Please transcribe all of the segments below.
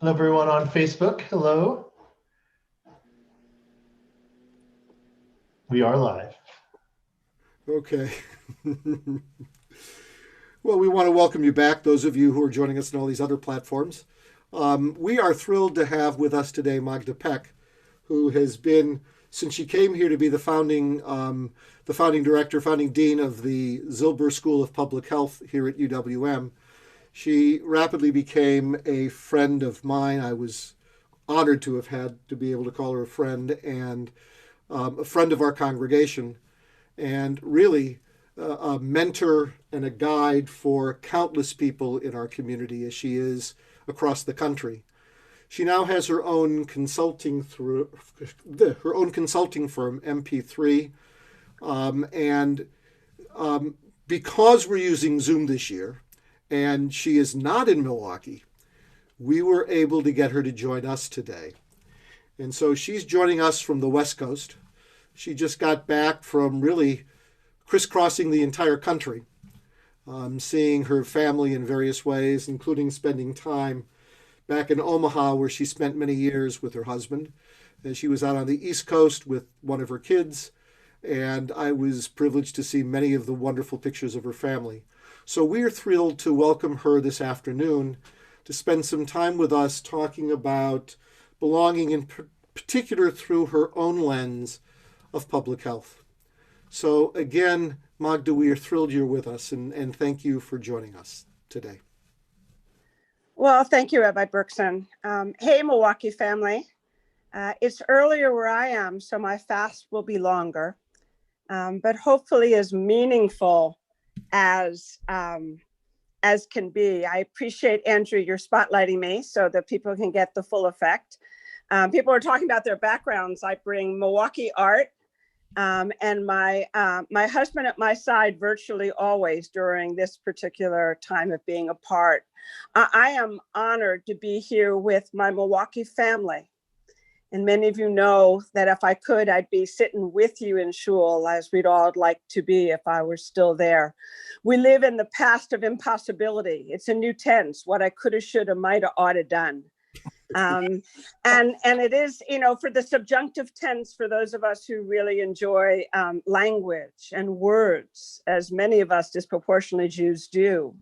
Hello, everyone on Facebook. Hello. We are live. Okay. Well, we want to welcome you back, those of you who are joining us on all these other platforms. We are thrilled to have with us today Magda Peck, who has been, since she came here to be the founding director, founding dean of the Zilber School of Public Health here at UWM. She rapidly became a friend of mine. I was honored to have had to be able to call her a friend and a friend of our congregation, and really a mentor and a guide for countless people in our community as she is across the country. She now has her own consulting firm, MP3, and because we're using Zoom this year, and she is not in Milwaukee, we were able to get her to join us today. And so she's joining us from the West Coast. She just got back from really crisscrossing the entire country, seeing her family in various ways, including spending time back in Omaha, where she spent many years with her husband. And she was out on the East Coast with one of her kids, and I was privileged to see many of the wonderful pictures of her family. So we're thrilled to welcome her this afternoon to spend some time with us talking about belonging, in particular through her own lens of public health. So again, Magda, we are thrilled you're with us, and thank you for joining us today. Well, thank you, Rabbi Berkson. Hey, Milwaukee family. It's earlier where I am, so my fast will be longer, but hopefully as meaningful as can be. I appreciate, Andrew, your spotlighting me so that people can get the full effect. People are talking about their backgrounds. I bring Milwaukee art, and my husband at my side virtually always during this particular time of being apart. I am honored to be here with my Milwaukee family. And many of you know that if I could, I'd be sitting with you in shul, as we'd all like to be if I were still there. We live in the past of impossibility. It's a new tense, what I coulda, shoulda, mighta, oughta done. And it is, for the subjunctive tense, for those of us who really enjoy language and words, as many of us disproportionately Jews do,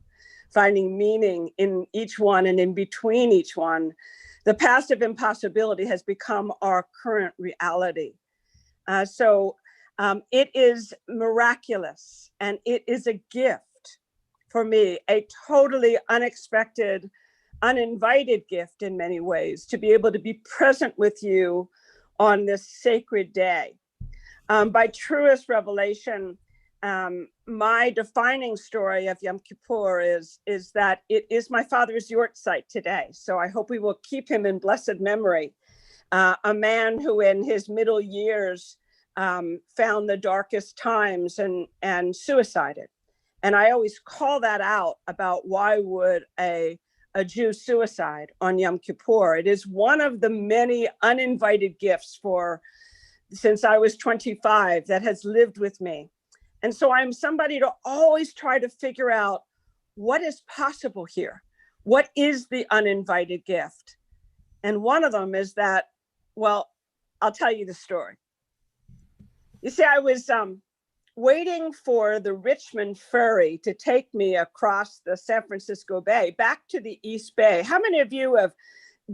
finding meaning in each one and in between each one, the past of impossibility has become our current reality. So it is miraculous, and it is a gift for me, a totally unexpected, uninvited gift in many ways, to be able to be present with you on this sacred day. By truest revelation, my defining story of Yom Kippur is that it is my father's yortzeit today. So I hope we will keep him in blessed memory. A man who in his middle years found the darkest times and suicided. And I always call that out about why would a Jew suicide on Yom Kippur. It is one of the many uninvited gifts since I was 25 that has lived with me. And so I'm somebody to always try to figure out what is possible here. What is the uninvited gift? And one of them is that, well, I'll tell you the story. You see, I was waiting for the Richmond ferry to take me across the San Francisco Bay back to the East Bay. How many of you have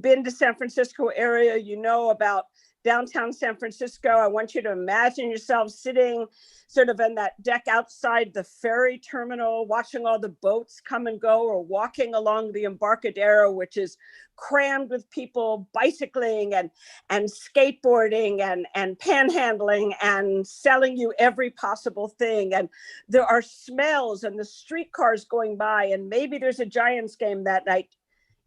been to San Francisco area? You know about downtown San Francisco. I want you to imagine yourself sitting sort of in that deck outside the ferry terminal, watching all the boats come and go, or walking along the Embarcadero, which is crammed with people bicycling and skateboarding and panhandling and selling you every possible thing. And there are smells and the streetcars going by, and maybe there's a Giants game that night.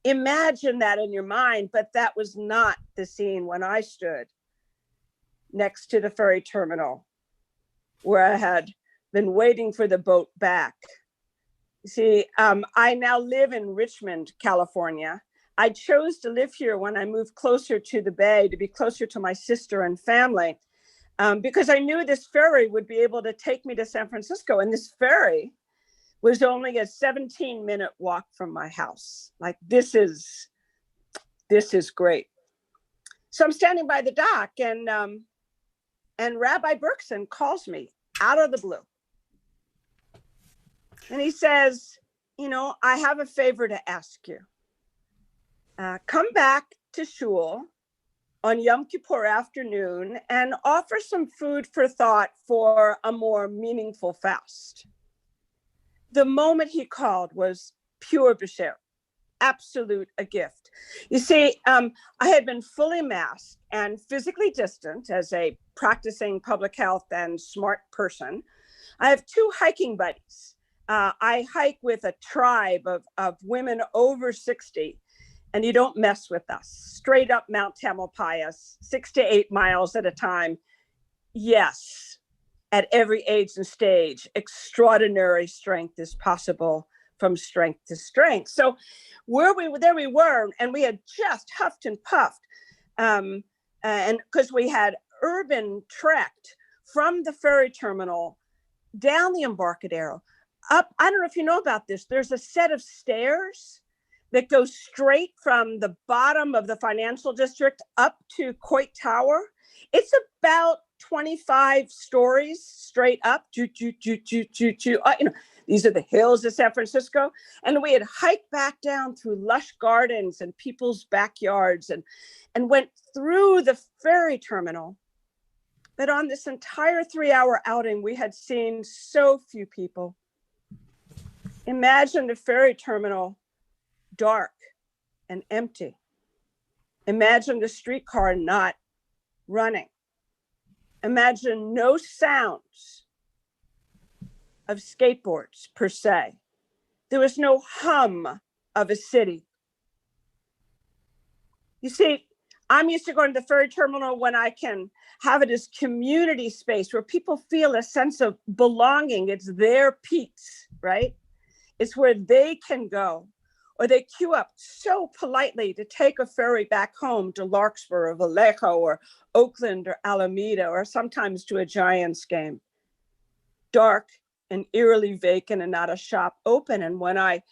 Imagine that in your mind, but that was not the scene when I stood next to the ferry terminal where I had been waiting for the boat back. See, I now live in Richmond, California. I chose to live here when I moved closer to the Bay, to be closer to my sister and family, because I knew this ferry would be able to take me to San Francisco. And this ferry was only a 17-minute walk from my house. Like, this is this is great. So I'm standing by the dock, and Rabbi Berkson calls me out of the blue. And he says, I have a favor to ask you. Come back to shul on Yom Kippur afternoon and offer some food for thought for a more meaningful fast. The moment he called was pure b'sher, absolute a gift. You see, I had been fully masked and physically distant as a practicing public health and smart person. I have 2 hiking buddies. I hike with a tribe of women over 60, and you don't mess with us. Straight up Mount Tamalpais, 6 to 8 miles at a time. Yes, at every age and stage, extraordinary strength is possible from strength to strength. So there we were, and we had just huffed and puffed. And because we had urban trekked from the ferry terminal down the Embarcadero, up, I don't know if you know about this, there's a set of stairs that goes straight from the bottom of the financial district up to Coit Tower. It's about 25 stories straight up. These are the hills of San Francisco. And we had hiked back down through lush gardens and people's backyards and went through the ferry terminal. But on this entire 3-hour outing, we had seen so few people. Imagine the ferry terminal dark and empty. Imagine the streetcar not running. Imagine no sounds of skateboards per se. There was no hum of a city. You see, I'm used to going to the ferry terminal when I can have it as community space where people feel a sense of belonging. It's their peaks, right? It's where they can go, or they queue up so politely to take a ferry back home to Larkspur or Vallejo or Oakland or Alameda, or sometimes to a Giants game. Dark and eerily vacant and not a shop open. And when I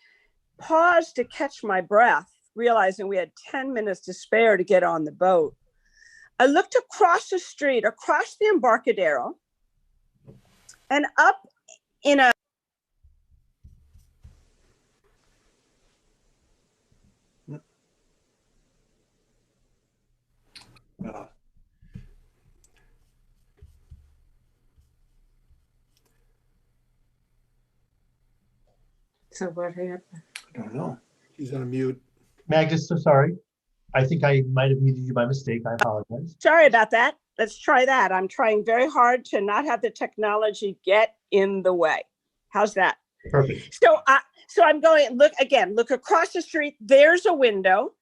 paused to catch my breath, realizing we had 10 minutes to spare to get on the boat, I looked across the street, across the Embarcadero, and up in a So what happened? I don't know. He's on mute. Magda, so sorry. I think I might have muted you by mistake. I apologize. Sorry about that. Let's try that. I'm trying very hard to not have the technology get in the way. How's that? Perfect. So I'm going, look across the street. There's a window,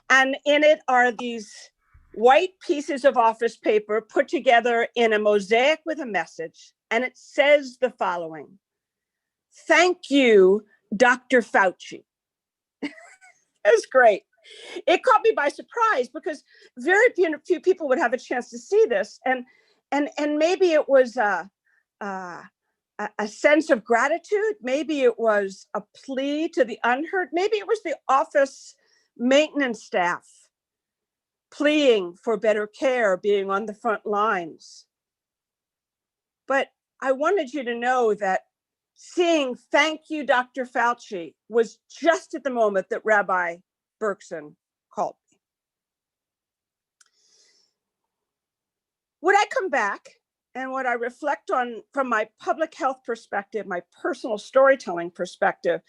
and in it are these white pieces of office paper put together in a mosaic with a message. And it says the following: thank you, Dr. Fauci. That's great. It caught me by surprise because very few people would have a chance to see this. And maybe it was a sense of gratitude. Maybe it was a plea to the unheard. Maybe it was the office maintenance staff pleading for better care, being on the front lines. But I wanted you to know that seeing "thank you, Dr. Fauci" was just at the moment that Rabbi Berkson called me. Would I come back and what I reflect on from my public health perspective, my personal storytelling perspective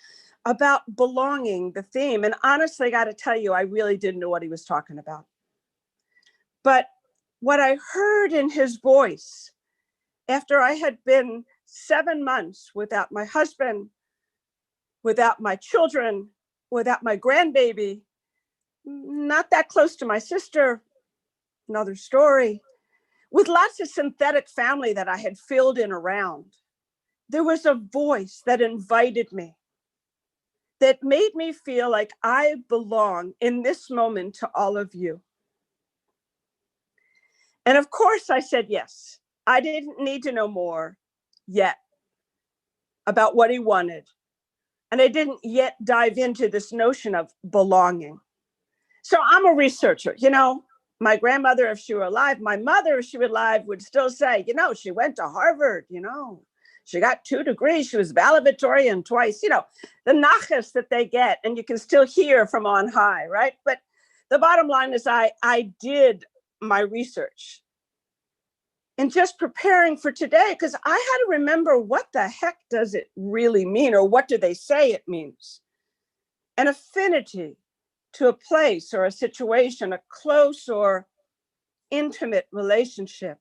about belonging, the theme? And honestly, I got to tell you, I really didn't know what he was talking about. But what I heard in his voice after I had been 7 months without my husband, without my children, without my grandbaby, not that close to my sister, another story, with lots of synthetic family that I had filled in around, there was a voice that invited me, that made me feel like I belong in this moment to all of you. And of course I said yes. I didn't need to know more yet about what he wanted. And I didn't yet dive into this notion of belonging. So I'm a researcher. You know, my grandmother, if she were alive, my mother, if she were alive, would still say, you know, she went to Harvard, you know, she got 2 degrees, she was valedictorian twice, you know, the nachas that they get, and you can still hear from on high, right? But the bottom line is I did my research and just preparing for today, because I had to remember, what the heck does it really mean, or what do they say it means? An affinity to a place or a situation, a close or intimate relationship,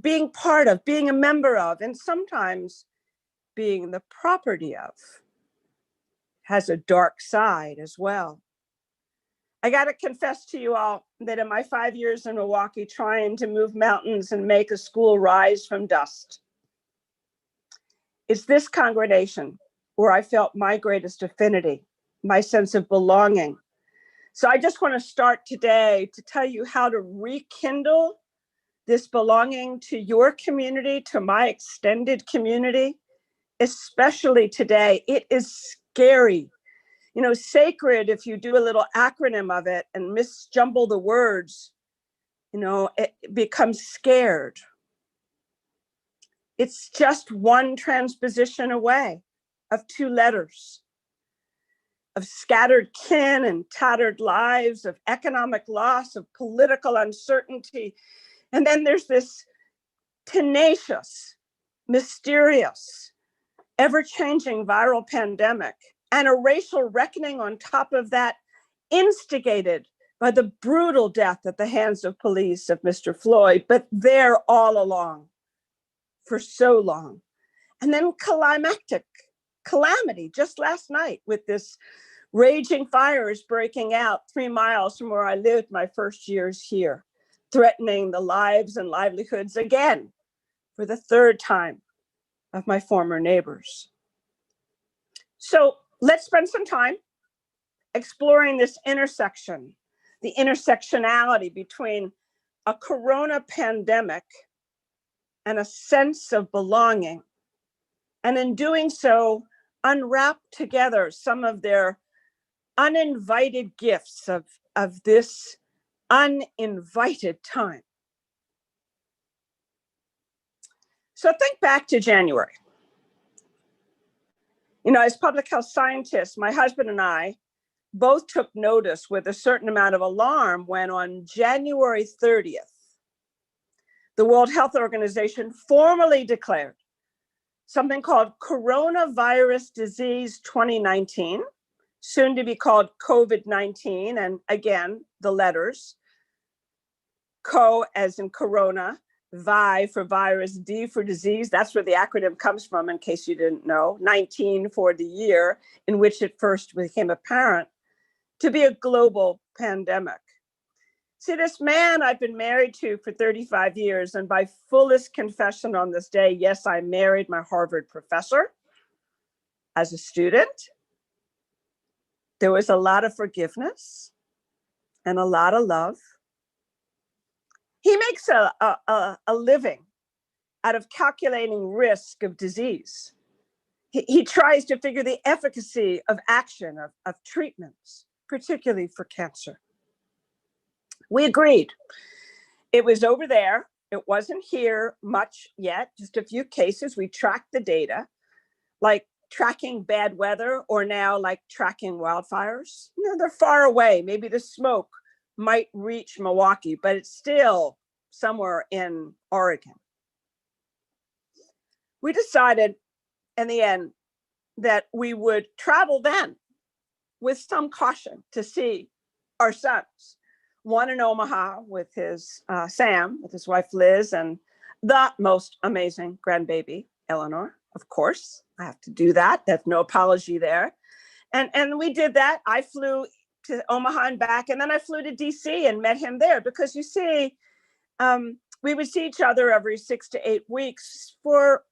being part of, being a member of, and sometimes being the property of, has a dark side as well. I got to confess to you all that in my 5 years in Milwaukee, trying to move mountains and make a school rise from dust, it's this congregation where I felt my greatest affinity, my sense of belonging. So I just want to start today to tell you how to rekindle this belonging to your community, to my extended community, especially today. It is scary. You know, sacred, if you do a little acronym of it and misjumble the words, you know, it becomes scared. It's just one transposition away of 2 letters, of scattered kin and tattered lives, of economic loss, of political uncertainty. And then there's this tenacious, mysterious, ever-changing viral pandemic, and a racial reckoning on top of that, instigated by the brutal death at the hands of police of Mr. Floyd, but there all along, for so long. And then climactic calamity just last night, with this raging fires breaking out 3 miles from where I lived my first years here, threatening the lives and livelihoods again for the 3rd time of my former neighbors. So let's spend some time exploring this intersection, the intersectionality between a corona pandemic and a sense of belonging. And in doing so, unwrap together some of their uninvited gifts of this uninvited time. So think back to January. You know, as public health scientists, my husband and I both took notice with a certain amount of alarm when on January 30th, the World Health Organization formally declared something called coronavirus disease 2019, soon to be called COVID-19, and again, the letters, co as in corona, vi for virus, d for disease. That's where the acronym comes from, in case you didn't know. 19 for the year in which it first became apparent to be a global pandemic. See, this man I've been married to for 35 years, and by fullest confession on this day, yes, I married my Harvard professor as a student. There was a lot of forgiveness and a lot of love. He makes a living out of calculating risk of disease. He tries to figure the efficacy of action, of treatments, particularly for cancer. We agreed. It was over there. It wasn't here much yet, just a few cases. We tracked the data, like tracking bad weather, or now like tracking wildfires. You know, they're far away. Maybe the smoke might reach Milwaukee, but it's still somewhere in Oregon. We decided in the end that we would travel then with some caution to see our sons. One in Omaha with his Sam, with his wife Liz, and the most amazing grandbaby, Eleanor. Of course, I have to do that. There's no apology there. And we did that. I flew to Omaha and back, and then I flew to DC and met him there, because you see, we would see each other every 6 to 8 weeks for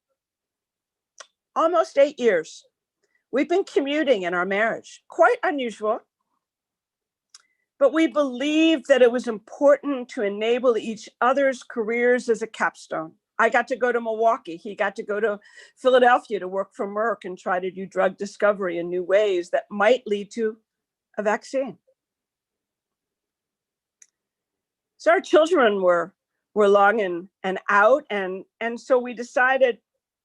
almost 8 years. We've been commuting in our marriage, quite unusual. But we believed that it was important to enable each other's careers as a capstone. I got to go to Milwaukee. He got to go to Philadelphia to work for Merck and try to do drug discovery in new ways that might lead to a vaccine. So our children were long and out. And so we decided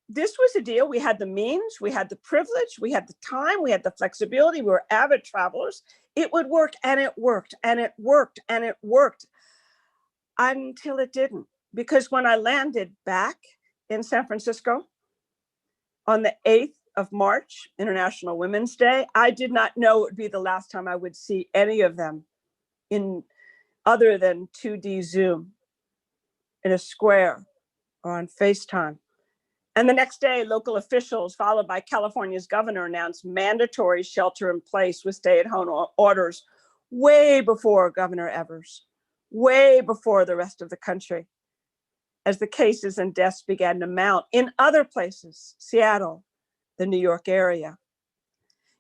this was a deal. We had the means, we had the privilege, we had the time, we had the flexibility. We were avid travelers. It would work, and it worked, and it worked, and it worked until it didn't. Because when I landed back in San Francisco on the 8th of March, International Women's Day, I did not know it would be the last time I would see any of them in other than 2D Zoom in a square or on FaceTime. And the next day, local officials, followed by California's governor, announced mandatory shelter in place with stay-at-home orders way before Governor Evers, way before the rest of the country, as the cases and deaths began to mount in other places, Seattle, the New York area.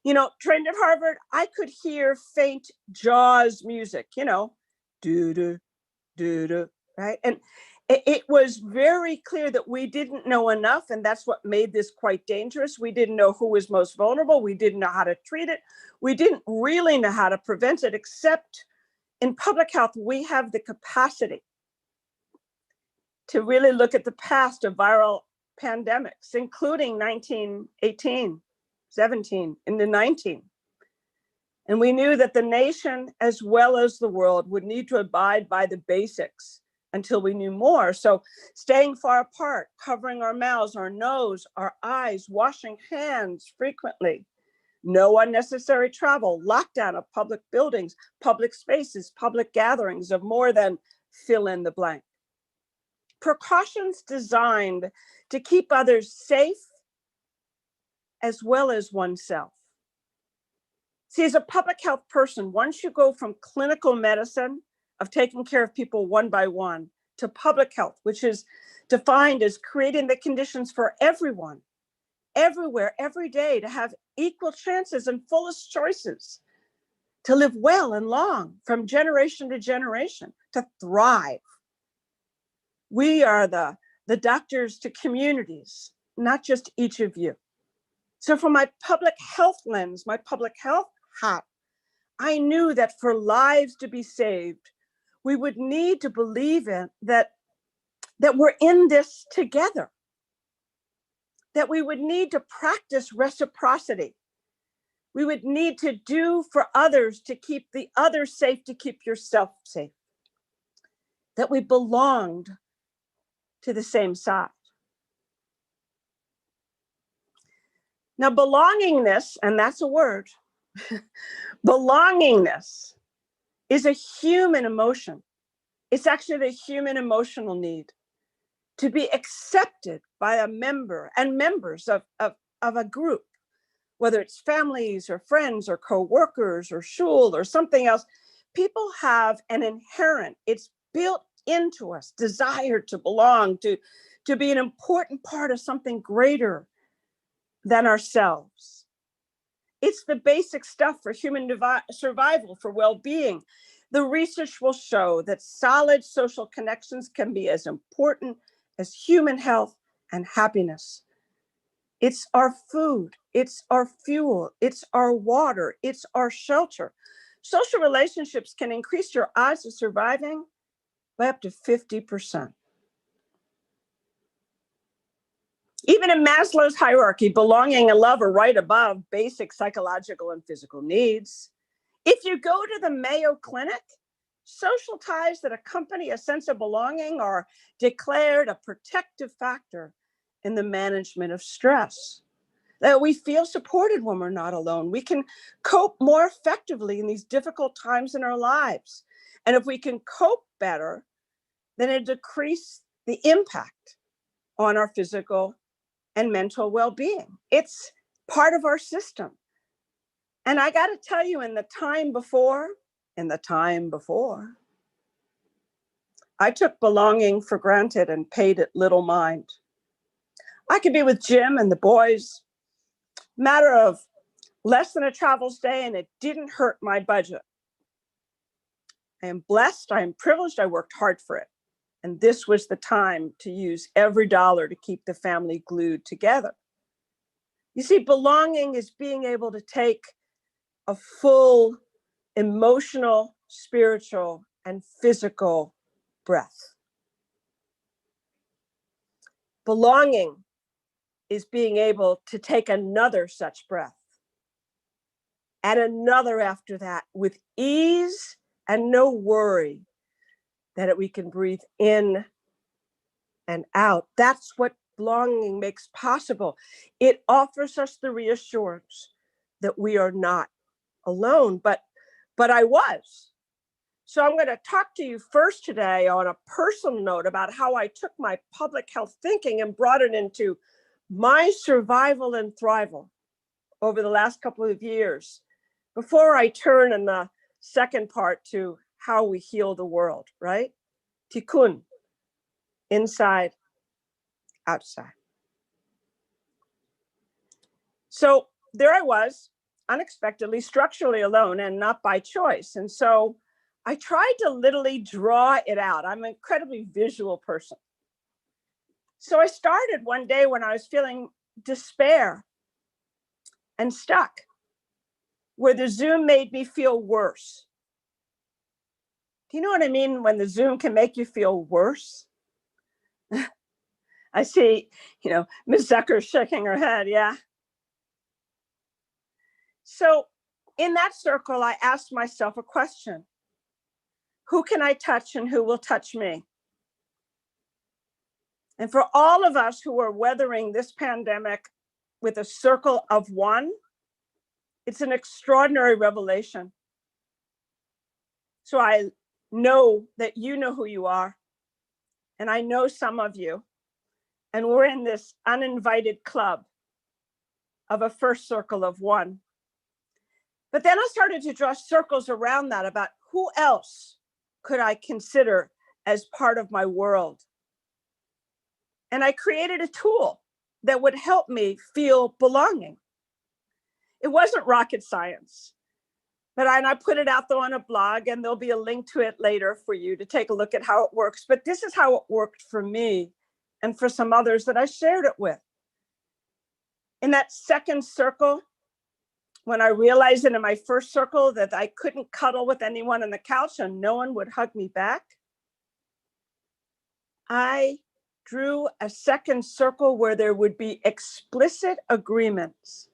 You know, trained at Harvard, I could hear faint Jaws music, you know, doo-doo, doo-doo, right? And it was very clear that we didn't know enough, and that's what made this quite dangerous. We didn't know who was most vulnerable. We didn't know how to treat it. We didn't really know how to prevent it, except in public health, we have the capacity to really look at the past of viral pandemics, including 1918, 17, into 19. And we knew that the nation, as well as the world, would need to abide by the basics until we knew more. So staying far apart, covering our mouths, our nose, our eyes, washing hands frequently, no unnecessary travel, lockdown of public buildings, public spaces, public gatherings of more than fill in the blank. Precautions designed to keep others safe as well as oneself. See, as a public health person, once you go from clinical medicine of taking care of people one by one to public health, which is defined as creating the conditions for everyone, everywhere, every day, to have equal chances and fullest choices, to live well and long from generation to generation, to thrive. We are the doctors to communities, not just each of you. So from my public health lens, my public health hat, I knew that for lives to be saved, we would need to believe in that we're in this together, that we would need to practice reciprocity. We would need to do for others to keep the others safe, to keep yourself safe, that we belonged to the same side. Now, belongingness, and that's a word, belongingness is a human emotion. It's actually the human emotional need to be accepted by a member and members of a group, whether it's families or friends or co-workers or shul or something else. People have an inherent, it's built into us, desire to belong, to be an important part of something greater than ourselves. It's the basic stuff for human survival, for well-being. The research will show that solid social connections can be as important as human health and happiness. It's our food, it's our fuel, it's our water, it's our shelter. Social relationships can increase your odds of surviving by up to 50%. Even in Maslow's hierarchy, belonging and love are right above basic psychological and physical needs. If you go to the Mayo Clinic, social ties that accompany a sense of belonging are declared a protective factor in the management of stress. That we feel supported when we're not alone. We can cope more effectively in these difficult times in our lives. And if we can cope better, then it decreases the impact on our physical and mental well-being. It's part of our system. And I got to tell you, in the time before, I took belonging for granted and paid it little mind. I could be with Jim and the boys, matter of less than a travel day, and it didn't hurt my budget. I am blessed, I am privileged, I worked hard for it. And this was the time to use every dollar to keep the family glued together. You see, belonging is being able to take a full emotional, spiritual, and physical breath. Belonging is being able to take another such breath and another after that with ease and no worry that we can breathe in and out. That's what belonging makes possible. It offers us the reassurance that we are not alone, but I was. So I'm going to talk to you first today on a personal note about how I took my public health thinking and brought it into my survival and thrival over the last couple of years, before I turn in the second part to how we heal the world, right? Tikkun, inside, outside. So there I was, unexpectedly, structurally alone and not by choice. And so I tried to literally draw it out. I'm an incredibly visual person. So I started one day when I was feeling despair and stuck, where the Zoom made me feel worse. Do you know what I mean when the Zoom can make you feel worse? I see, Ms. Zucker shaking her head, yeah. So in that circle, I asked myself a question. Who can I touch and who will touch me? And for all of us who are weathering this pandemic with a circle of one, it's an extraordinary revelation. So I know that you know who you are, and I know some of you, and we're in this uninvited club of a first circle of one. But then I started to draw circles around that about who else could I consider as part of my world. And I created a tool that would help me feel belonging. It wasn't rocket science, but I put it out there on a blog, and there'll be a link to it later for you to take a look at how it works. But this is how it worked for me and for some others that I shared it with. In that second circle, when I realized that in my first circle that I couldn't cuddle with anyone on the couch and no one would hug me back, I drew a second circle where there would be explicit agreements.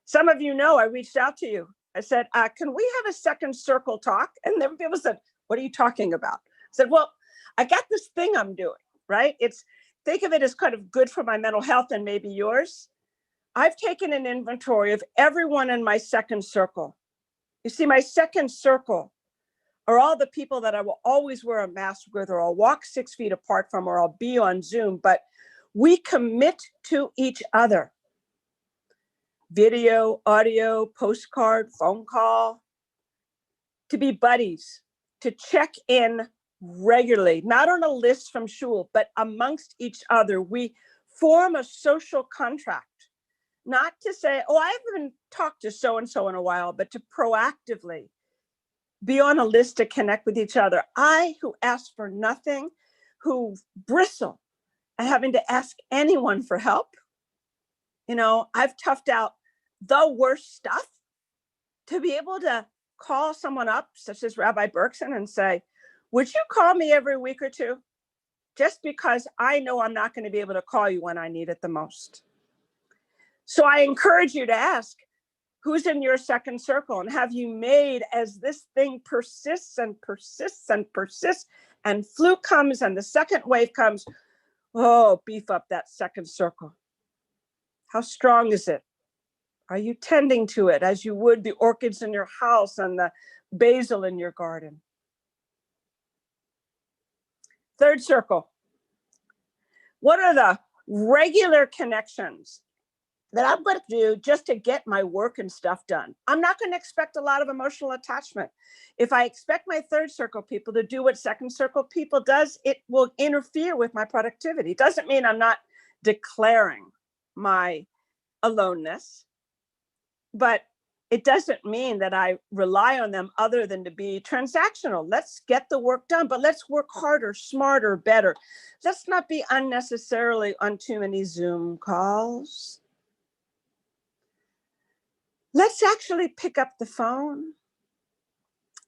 Some of you know I reached out to you. I said, can we have a second circle talk? And then people said, what are you talking about? I said, well, I got this thing I'm doing, right? Think of it as kind of good for my mental health and maybe yours. I've taken an inventory of everyone in my second circle. You see, my second circle are all the people that I will always wear a mask with, or I'll walk 6 feet apart from, or I'll be on Zoom, but we commit to each other. Video, audio, postcard, phone call, to be buddies, to check in regularly, not on a list from shul, but amongst each other. We form a social contract. Not to say, oh, I haven't talked to so-and-so in a while, but to proactively be on a list to connect with each other. I, who ask for nothing, who bristle at having to ask anyone for help. I've toughed out the worst stuff to be able to call someone up, such as Rabbi Berkson, and say, would you call me every week or two? Just because I know I'm not going to be able to call you when I need it the most. So I encourage you to ask, who's in your second circle? And have you made, as this thing persists and persists and persists, and flu comes and the second wave comes, beef up that second circle. How strong is it? Are you tending to it as you would the orchids in your house and the basil in your garden? Third circle. What are the regular connections that I'm going to do just to get my work and stuff done? I'm not going to expect a lot of emotional attachment. If I expect my third circle people to do what second circle people does, it will interfere with my productivity. It doesn't mean I'm not declaring my aloneness, but it doesn't mean that I rely on them other than to be transactional. Let's get the work done, but let's work harder, smarter, better. Let's not be unnecessarily on too many Zoom calls. Let's actually pick up the phone.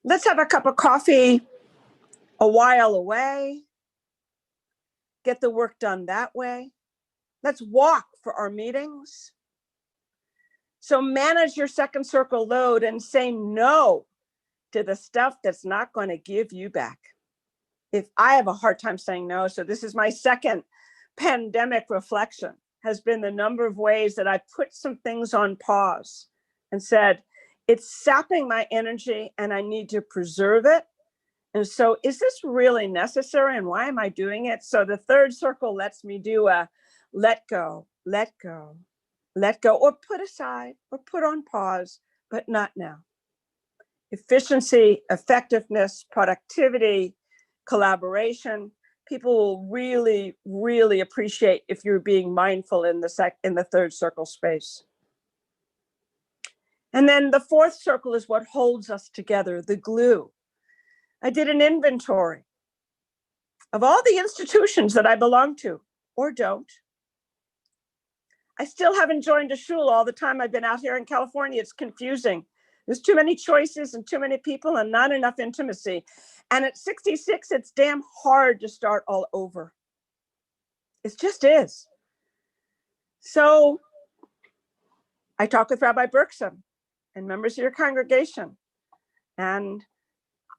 Let's have a cup of coffee a while away, get the work done that way. Let's walk for our meetings. So manage your second circle load and say no to the stuff that's not going to give you back. If I have a hard time saying no, so this is my second pandemic reflection, has been the number of ways that I put some things on pause and said, it's sapping my energy and I need to preserve it. And so is this really necessary and why am I doing it? So the third circle lets me do a let go, let go, let go, or put aside or put on pause, but not now. Efficiency, effectiveness, productivity, collaboration. People will really, really appreciate if you're being mindful in the third circle space. And then the fourth circle is what holds us together, the glue. I did an inventory of all the institutions that I belong to or don't. I still haven't joined a shul all the time I've been out here in California. It's confusing. There's too many choices and too many people and not enough intimacy. And at 66, it's damn hard to start all over. It just is. So I talked with Rabbi Berkson and members of your congregation. And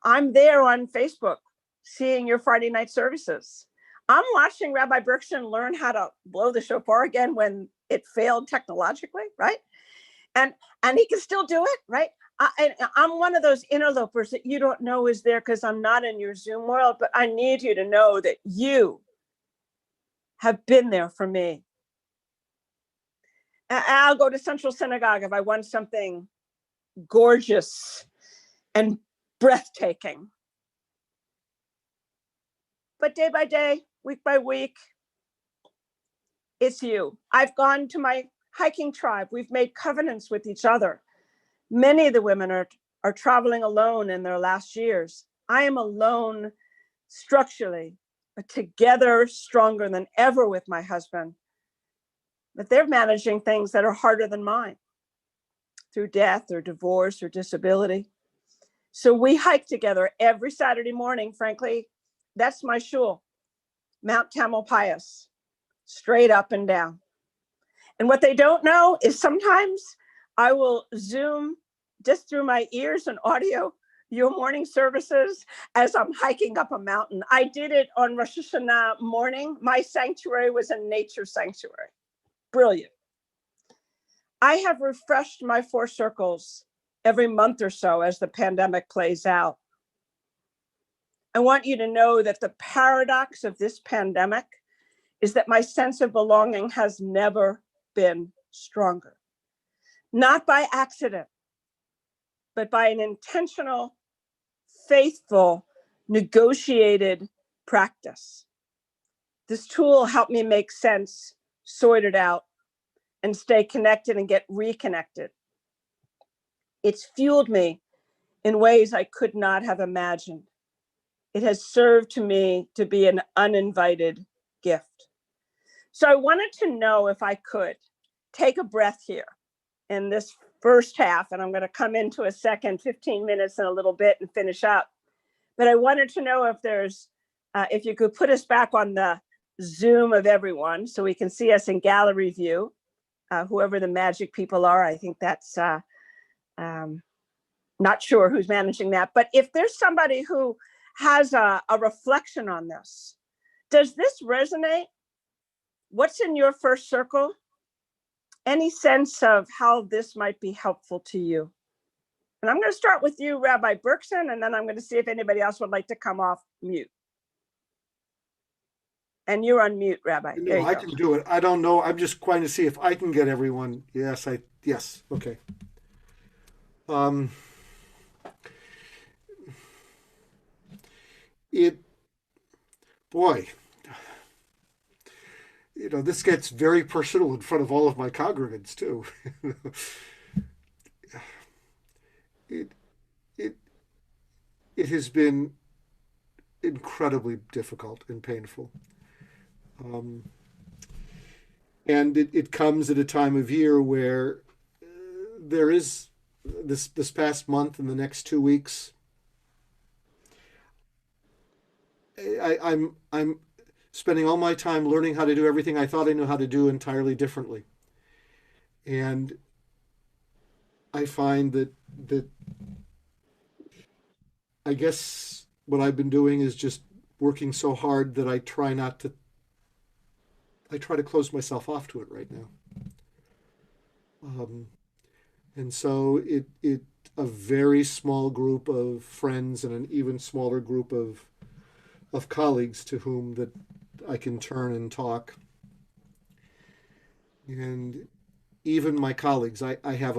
I'm there on Facebook seeing your Friday night services. I'm watching Rabbi Berkson learn how to blow the shofar again when it failed technologically, right? And he can still do it, right? I'm one of those interlopers that you don't know is there because I'm not in your Zoom world, but I need you to know that you have been there for me. I'll go to Central Synagogue if I want something gorgeous and breathtaking. But day by day, week by week, it's you. I've gone to my hiking tribe. We've made covenants with each other. Many of the women are traveling alone in their last years. I am alone structurally, but together stronger than ever with my husband. But they're managing things that are harder than mine through death or divorce or disability. So we hike together every Saturday morning. Frankly, that's my shul, Mount Tamalpais, straight up and down. And what they don't know is sometimes I will Zoom just through my ears and audio your morning services as I'm hiking up a mountain. I did it on Rosh Hashanah morning. My sanctuary was a nature sanctuary. Brilliant. I have refreshed my 4 circles every month or so as the pandemic plays out. I want you to know that the paradox of this pandemic is that my sense of belonging has never been stronger. Not by accident, but by an intentional, faithful, negotiated practice. This tool helped me make sense, sort it out, and stay connected and get reconnected. It's fueled me in ways I could not have imagined. It has served to me to be an uninvited gift. So I wanted to know if I could take a breath here in this first half, and I'm going to come into a second 15 minutes in a little bit and finish up. But I wanted to know if you could put us back on the Zoom of everyone so we can see us in gallery view, whoever the magic people are. I think that's not sure who's managing that. But if there's somebody who has a reflection on this, does this resonate? What's in your first circle? Any sense of how this might be helpful to you? And I'm going to start with you, Rabbi Berkson, and then I'm going to see if anybody else would like to come off mute. And you're on mute, Rabbi. No, I can do it. I don't know. I'm just trying to see if I can get everyone. Yes, okay. Boy, this gets very personal in front of all of my congregants too. It has been incredibly difficult and painful. And it comes at a time of year where there is this past month and the next 2 weeks, I'm spending all my time learning how to do everything I thought I knew how to do entirely differently. And I find that I guess what I've been doing is just working so hard that I try to close myself off to it right now. Um, and so a very small group of friends and an even smaller group of colleagues to whom that I can turn and talk. And even my colleagues, I have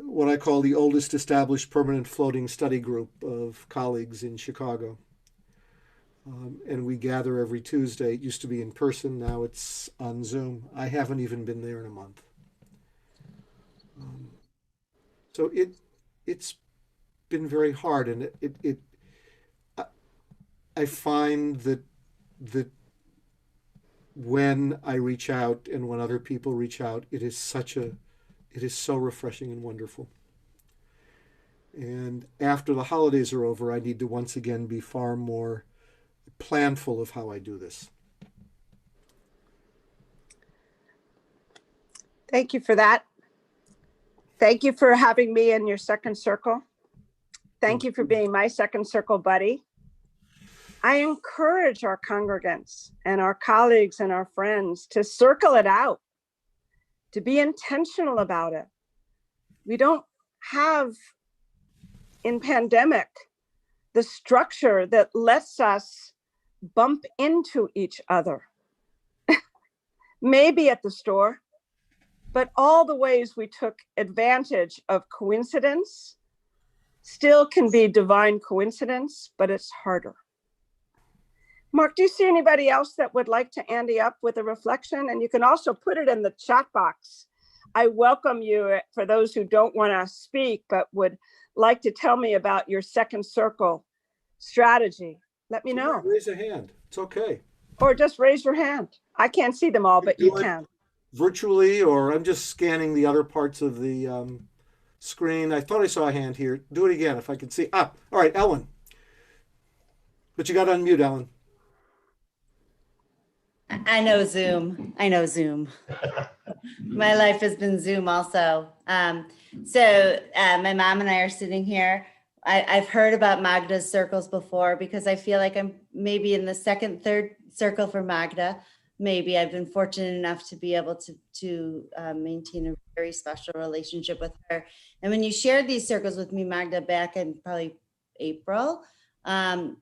what I call the oldest established permanent floating study group of colleagues in Chicago. And we gather every Tuesday. It used to be in person, now it's on Zoom. I haven't even been there in a month. So it's been very hard, and I find that when I reach out and when other people reach out, it is so refreshing and wonderful. And after the holidays are over, I need to once again be far more planful of how I do this. Thank you for that. Thank you for having me in your second circle. Thank you for being my second circle buddy. I encourage our congregants and our colleagues and our friends to circle it out, to be intentional about it. We don't have in pandemic the structure that lets us bump into each other. Maybe at the store, but all the ways we took advantage of coincidence still can be divine coincidence, but it's harder. Mark, do you see anybody else that would like to ante up with a reflection? And you can also put it in the chat box. I welcome you for those who don't want to speak, but would like to tell me about your second circle strategy. Let me know. Raise a hand. It's okay. Or just raise your hand. I can't see them all, but you can. Virtually, or I'm just scanning the other parts of the screen. I thought I saw a hand here. Do it again if I can see. All right, Ellen. But you got to unmute, Ellen. I know Zoom. My life has been Zoom also. So my mom and I are sitting here. I've heard about Magda's circles before because I feel like I'm maybe in the second, third circle for Magda. Maybe I've been fortunate enough to be able to maintain a very special relationship with her. And when you shared these circles with me, Magda, back in probably April,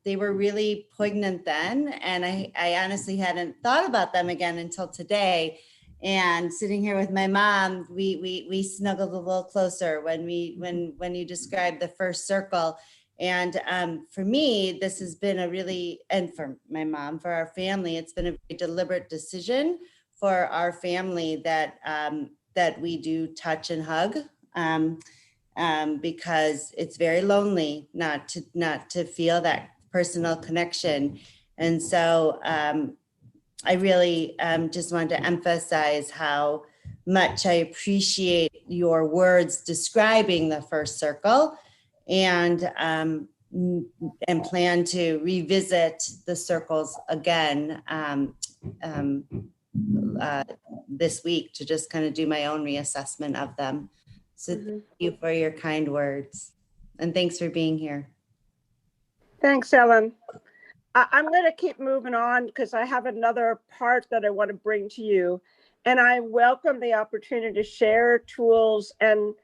they were really poignant then. And I honestly hadn't thought about them again until today. And sitting here with my mom, we snuggled a little closer when you described the first circle. And for me, this has been and for my mom, for our family, it's been a very deliberate decision for our family that we do touch and hug. Because it's very lonely not to feel that personal connection. And so I really just wanted to emphasize how much I appreciate your words describing the first circle, and plan to revisit the circles again this week to just kind of do my own reassessment of them. So thank you for your kind words, and thanks for being here. Thanks, Ellen. I'm going to keep moving on because I have another part that I want to bring to you, and I welcome the opportunity to share tools and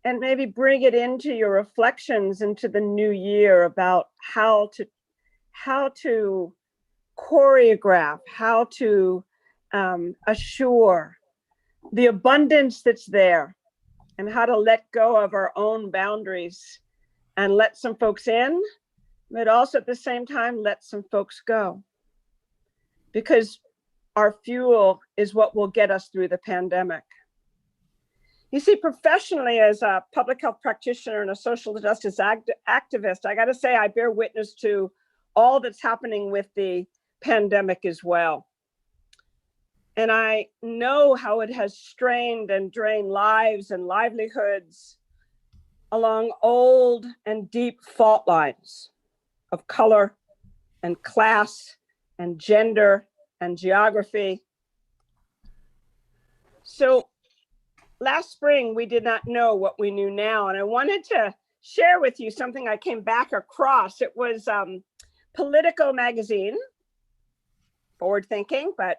maybe bring it into your reflections into the new year about how to choreograph, how to assure the abundance that's there, and how to let go of our own boundaries and let some folks in, but also at the same time, let some folks go. Because our fuel is what will get us through the pandemic. You see, professionally, as a public health practitioner and a social justice activist, I got to say I bear witness to all that's happening with the pandemic as well. And I know how it has strained and drained lives and livelihoods along old and deep fault lines of color, and class and gender and geography. So last spring, we did not know what we knew now. And I wanted to share with you something I came back across. It was Politico magazine, forward thinking, but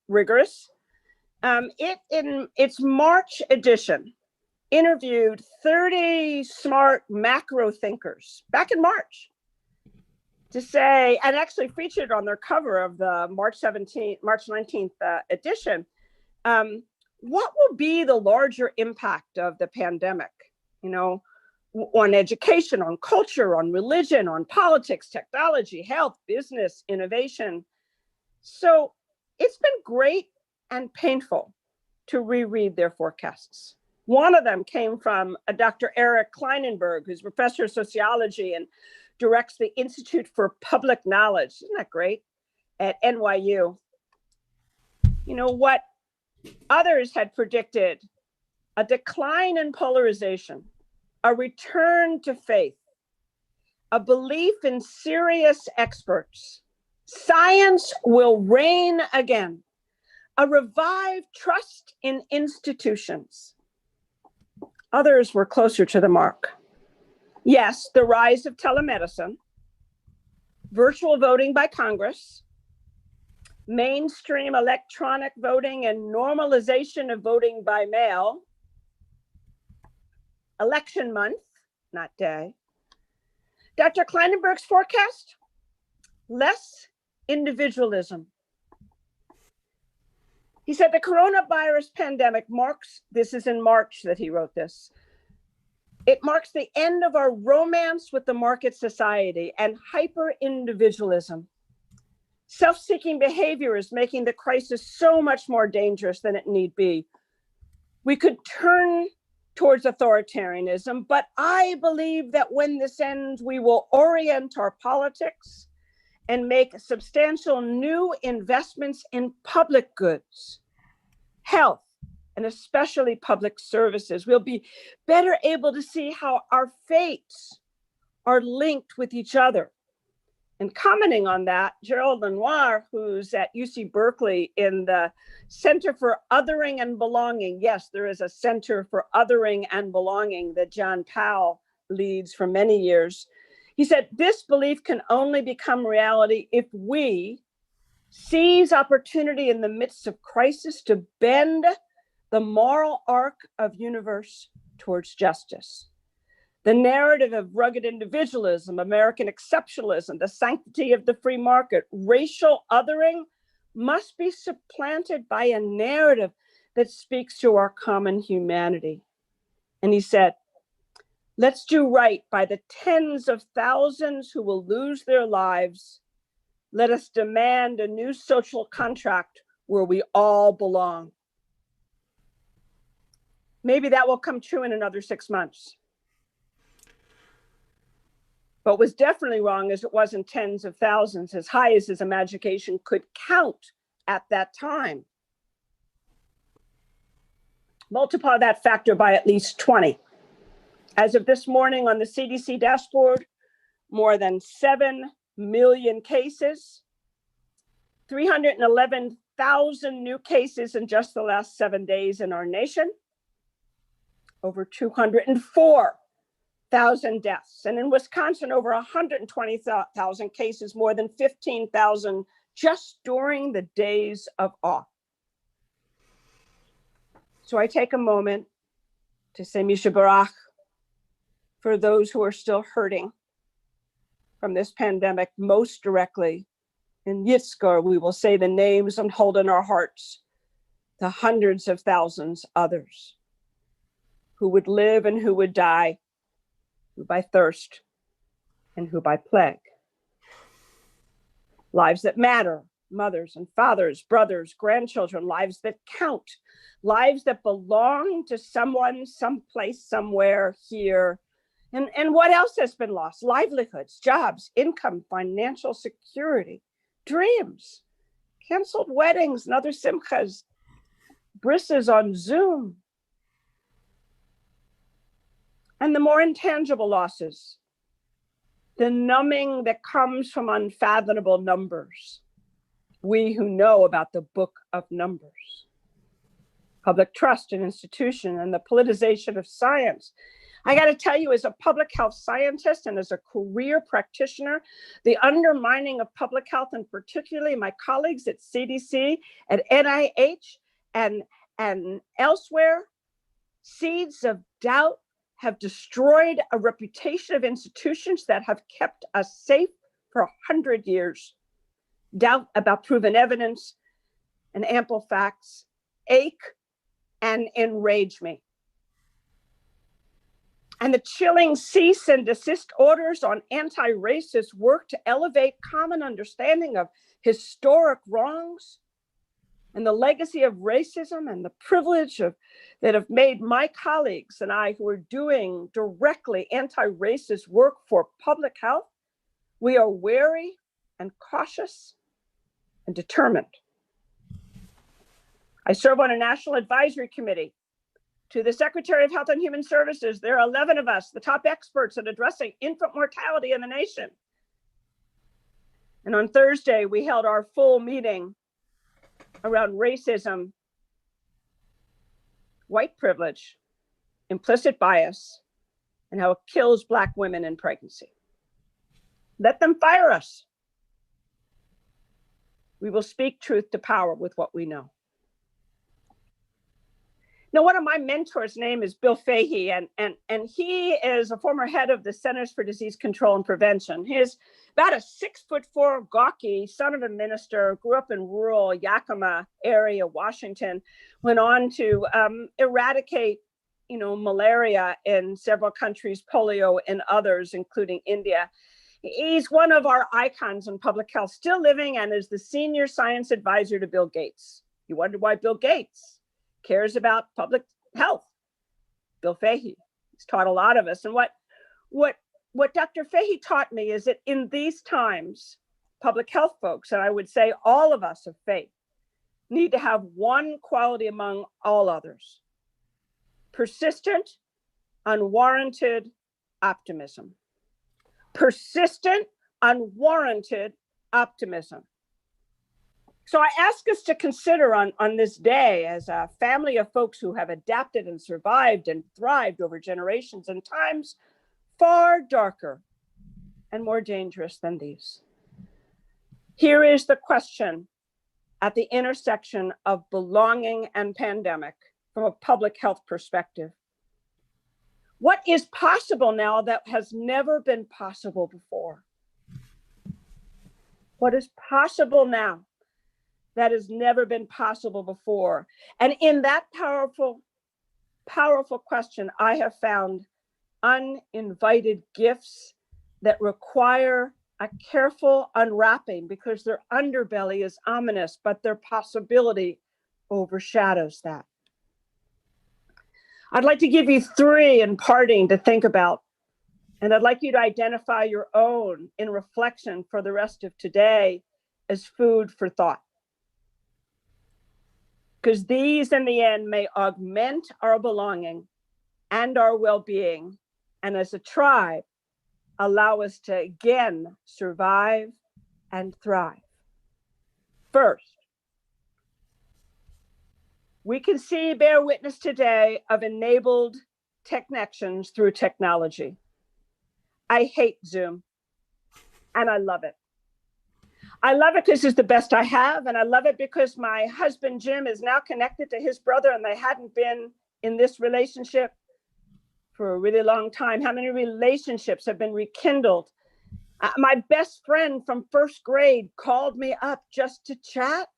rigorous. It, in its March edition, interviewed 30 smart macro thinkers back in March to say, and actually featured on their cover of the March 19th edition, what will be the larger impact of the pandemic, you know, on education, on culture, on religion, on politics, technology, health, business, innovation. So it's been great and painful to reread their forecasts. One of them came from a Dr. Eric Kleinenberg, who's professor of sociology and directs the Institute for Public Knowledge. Isn't that great? At NYU. You know, what others had predicted, a decline in polarization, a return to faith, a belief in serious experts. Science will reign again, a revived trust in institutions. Others were closer to the mark. Yes, the rise of telemedicine, virtual voting by Congress, mainstream electronic voting and normalization of voting by mail, election month, not day. Dr. Kleinenberg's forecast, less individualism. He said the coronavirus pandemic marks, this is in March that he wrote this, it marks the end of our romance with the market society and hyper-individualism. Self-seeking behavior is making the crisis so much more dangerous than it need be. We could turn towards authoritarianism, but I believe that when this ends, we will orient our politics and make substantial new investments in public goods, health, and especially public services. We'll be better able to see how our fates are linked with each other. And commenting on that, Gerald Lenoir, who's at UC Berkeley in the Center for Othering and Belonging. Yes, there is a Center for Othering and Belonging that John Powell leads for many years. He said, this belief can only become reality if we seize opportunity in the midst of crisis to bend the moral arc of universe towards justice. The narrative of rugged individualism, American exceptionalism, the sanctity of the free market, racial othering must be supplanted by a narrative that speaks to our common humanity. And he said, let's do right by the tens of thousands who will lose their lives. Let us demand a new social contract where we all belong. Maybe that will come true in another 6 months. But was definitely wrong as it wasn't tens of thousands, as high as his imagination could count at that time. Multiply that factor by at least 20. As of this morning on the CDC dashboard, more than 7 million cases, 311,000 new cases in just the last 7 days in our nation, over 204,000 deaths. And in Wisconsin, over 120,000 cases, more than 15,000 just during the days of awe. So I take a moment to say Misha Barach for those who are still hurting from this pandemic most directly. In Yitzchar, we will say the names and hold in our hearts the hundreds of thousands others who would live and who would die, who by thirst and who by plague. Lives that matter, mothers and fathers, brothers, grandchildren, lives that count, lives that belong to someone, someplace, somewhere here. And what else has been lost? Livelihoods, jobs, income, financial security, dreams, canceled weddings and other simchas, brisses on Zoom. And the more intangible losses, the numbing that comes from unfathomable numbers. We who know about the book of numbers, public trust in institution, and the politicization of science. I got to tell you, as a public health scientist and as a career practitioner, the undermining of public health, and particularly my colleagues at CDC, at NIH, and elsewhere, seeds of doubt have destroyed a reputation of institutions that have kept us safe for 100 years. Doubt about proven evidence and ample facts ache and enrage me. And the chilling cease and desist orders on anti-racist work to elevate common understanding of historic wrongs and the legacy of racism and the privilege that have made my colleagues and I, who are doing directly anti-racist work for public health, we are wary and cautious and determined. I serve on a national advisory committee to the Secretary of Health and Human Services. There are 11 of us, the top experts at addressing infant mortality in the nation. And on Thursday, we held our full meeting around racism, white privilege, implicit bias, and how it kills Black women in pregnancy. Let them fire us. We will speak truth to power with what we know. Now, one of my mentors' name is Bill Fahey, and he is a former head of the Centers for Disease Control and Prevention. He is about a 6'4" gawky son of a minister, grew up in rural Yakima area, Washington, went on to eradicate, malaria in several countries, polio in others, including India. He's one of our icons in public health, still living, and is the senior science advisor to Bill Gates. You wonder why Bill Gates cares about public health. Bill Fahey, he's taught a lot of us. And what Dr. Fahey taught me is that in these times, public health folks, and I would say all of us of faith, need to have one quality among all others: persistent, unwarranted optimism. Persistent, unwarranted optimism. So I ask us to consider on this day, as a family of folks who have adapted and survived and thrived over generations in times far darker and more dangerous than these. Here is the question at the intersection of belonging and pandemic from a public health perspective. What is possible now that has never been possible before? What is possible now that has never been possible before? And in that powerful, powerful question, I have found uninvited gifts that require a careful unwrapping, because their underbelly is ominous, but their possibility overshadows that. I'd like to give you 3 in parting to think about, and I'd like you to identify your own in reflection for the rest of today as food for thought. Because these, in the end, may augment our belonging and our well-being, and as a tribe, allow us to again survive and thrive. First, we can bear witness today of enabled connections through technology. I hate Zoom, and I love it. I love it because it's the best I have, and I love it because my husband, Jim, is now connected to his brother, and they hadn't been in this relationship for a really long time. How many relationships have been rekindled? My best friend from first grade called me up just to chat.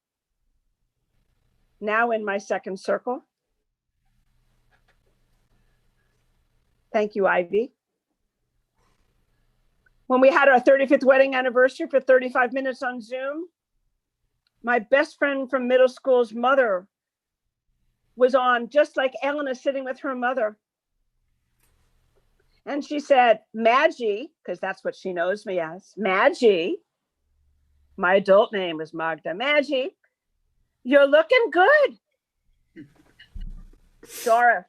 Now in my second circle. Thank you, Ivy. When we had our 35th wedding anniversary for 35 minutes on Zoom, my best friend from middle school's mother was on, just like Ellen is sitting with her mother. And she said, Maggie, because that's what she knows me as, Maggie, my adult name is Magda. Maggie, you're looking good. Doris,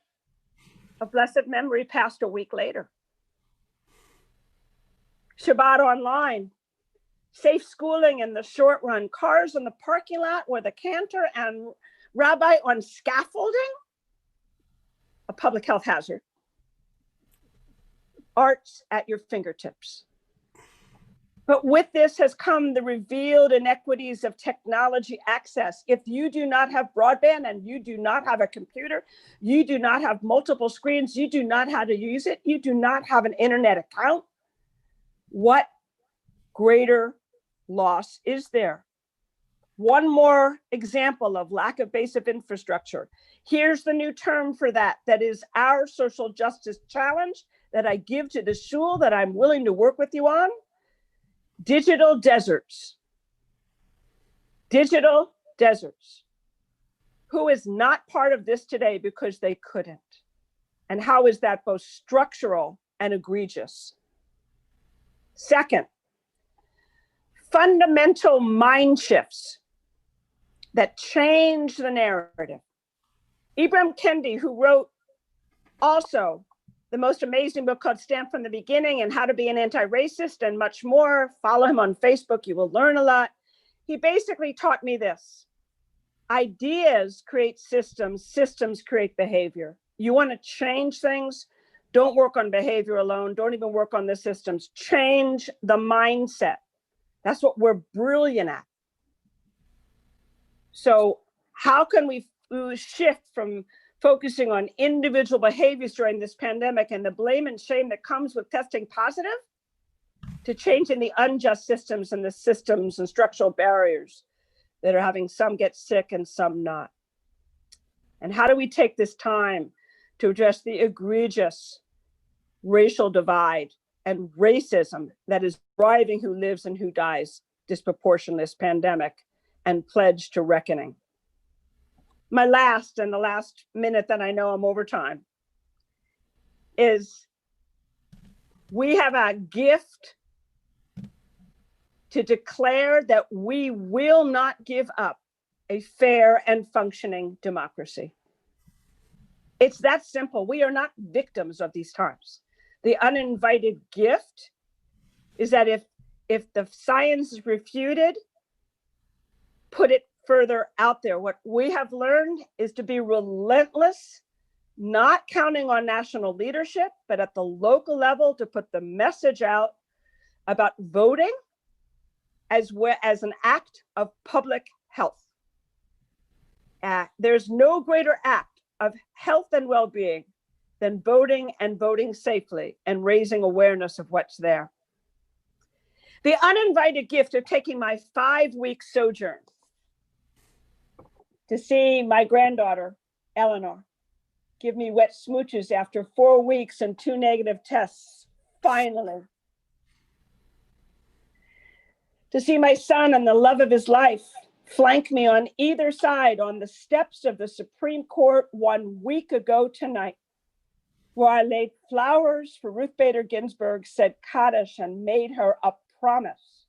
of blessed memory, passed a week later. Shabbat online, safe schooling in the short run, cars in the parking lot with a cantor and rabbi on scaffolding, a public health hazard. Arts at your fingertips. But with this has come the revealed inequities of technology access. If you do not have broadband and you do not have a computer, you do not have multiple screens, you do not know how to use it, you do not have an internet account, what greater loss is there? One more example of lack of basic infrastructure. Here's the new term for that. That is our social justice challenge that I give to the shul that I'm willing to work with you on. Digital deserts. Digital deserts. Who is not part of this today because they couldn't? And how is that both structural and egregious? Second, fundamental mind shifts that change the narrative. Ibram Kendi, who wrote also the most amazing book called Stand from the Beginning and How to Be an Anti-Racist and much more. Follow him on Facebook, you will learn a lot. He basically taught me this. Ideas create systems, systems create behavior. You want to change things? Don't work on behavior alone. Don't even work on the systems. Change the mindset. That's what we're brilliant at. So how can we shift from focusing on individual behaviors during this pandemic and the blame and shame that comes with testing positive to changing the unjust systems and the systems and structural barriers that are having some get sick and some not? And how do we take this time to address the egregious racial divide and racism that is driving who lives and who dies disproportionately this pandemic and pledge to reckoning? My last and the last minute that I know I'm over time is we have a gift to declare that we will not give up a fair and functioning democracy. It's that simple. We are not victims of these times. The uninvited gift is that if the science is refuted, put it further out there. What we have learned is to be relentless, not counting on national leadership, but at the local level to put the message out about voting as an act of public health. There's no greater act of health and well-being than voting and voting safely and raising awareness of what's there. The uninvited gift of taking my 5-week sojourn to see my granddaughter, Eleanor, give me wet smooches after 4 weeks and 2 negative tests, finally. To see my son and the love of his life flank me on either side on the steps of the Supreme Court 1 week ago tonight, where I laid flowers for Ruth Bader Ginsburg, said Kaddish, and made her a promise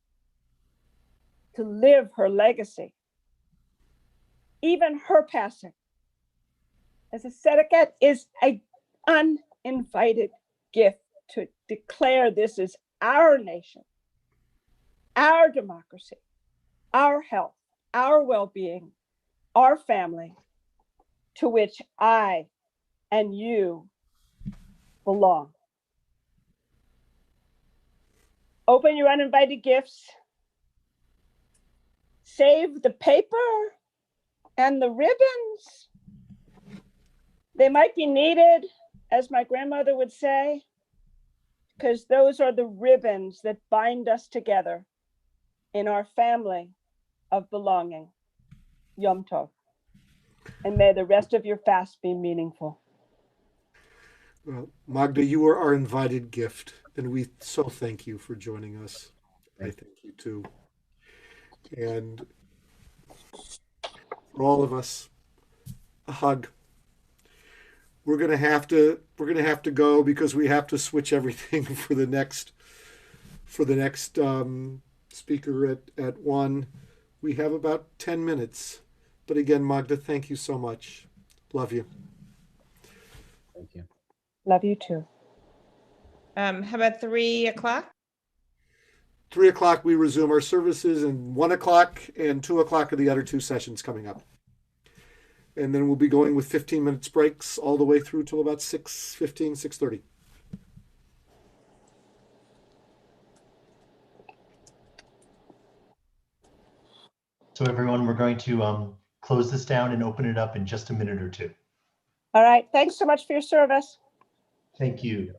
to live her legacy. Even her passing as a tzedakah is an uninvited gift to declare this is our nation, our democracy, our health, our well-being, our family, to which I and you belong. Open your uninvited gifts. Save the paper and the ribbons. They might be needed, as my grandmother would say, because those are the ribbons that bind us together in our family of belonging. Yom Tov. And may the rest of your fast be meaningful. Well, Magda, you are our invited gift, and we so thank you for joining us. I thank you too. And for all of us, a hug. We're gonna have to go because we have to switch everything for the next speaker at 1. We have about 10 minutes. But again, Magda, thank you so much. Love you. Thank you. Love you too. How about 3 o'clock? 3 o'clock, we resume our services, and 1 o'clock and 2 o'clock are the other two sessions coming up. And then we'll be going with 15 minutes breaks all the way through till about 6:15, 6:30. So everyone, we're going to close this down and open it up in just a minute or two. All right. Thanks so much for your service. Thank you.